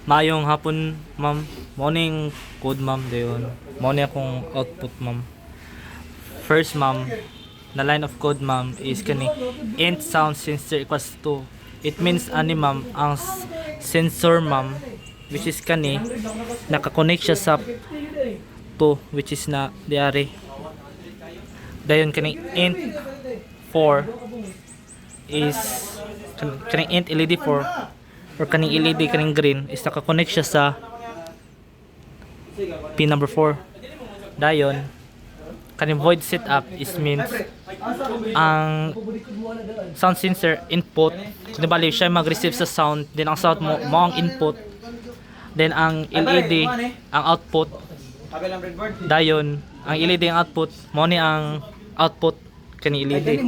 Maayong hapon, ma'am. Morning code, ma'am. Dayon. Morning akong output, ma'am. First, ma'am, na line of code, ma'am, is kani int sound sensor equals to. It means ani, ma'am, ang sensor, ma'am, which is kani nakakonect siya sa to, which is na diari. Dayon kani int 4 is kani int LED 4 or kaning LED kaning green is naka-connect siya sa pin number 4. Dayon kaning void setup is means ang sound sensor input kung bali siya mag-receive sa sound, then ang sound mo ang input, then ang LED ang output. Dayon ang LED ang output mo ni ang output kani LED.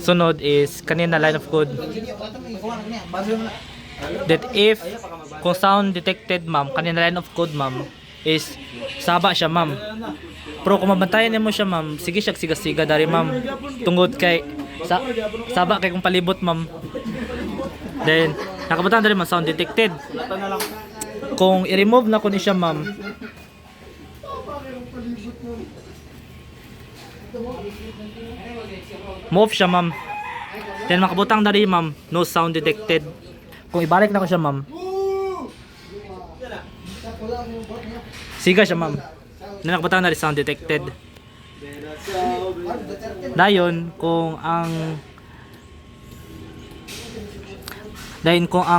Sunod is kanina line of code that if kung sound detected, ma'am, kanina line of code, ma'am, is saba siya, ma'am. Pero kung mabantayan mo siya, ma'am, sige siya siga-siga dari, ma'am, tungod kay saba kay kung palibot, ma'am. Then nakabantayan dari, ma'am, sound detected. Kung i-remove na ko ni siya, ma'am, move siya, ma'am. Then makabutang dari, ma'am, no sound detected. Kung ibalik na ko siya, ma'am, siga siya, ma'am. Na nakabutang dari sound detected. Dayon kung ang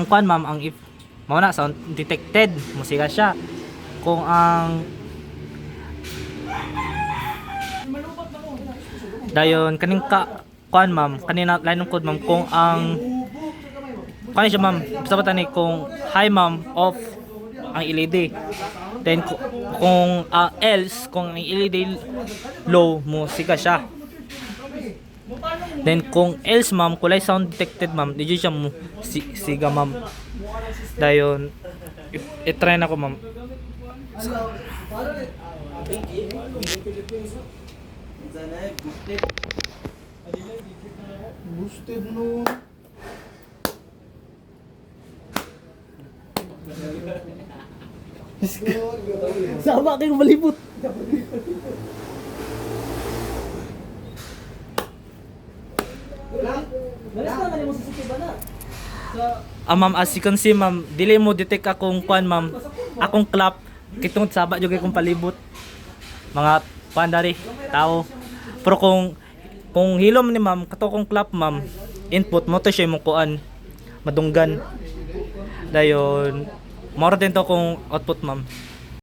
kwan, ma'am, ang if mao na sound detected, musiga siya. Kung ang dayon kaning kwan, ma'am, kanina line ng code, ma'am, kung ang kani siya, ma'am, basta ba tani kung high, ma'am, off ang LED. Then kung else kung ang LED low mo siga siya. Then kung else, ma'am, kulay sound detected, ma'am, di siya mo siga, ma'am. Dayon i-try na ko, ma'am. Boosted no. Sama kayong malibot. Ma'am, as you can see, ma'am, dili mo detect akong kwan, ma'am, akong clap kitong saba jud kay kong palibot mga kwan dari tao. Pero kung hilom ni, ma'am, kato kong clap, ma'am, input mo to siya imong kuan madunggan. Dayon mora din to kung output, ma'am.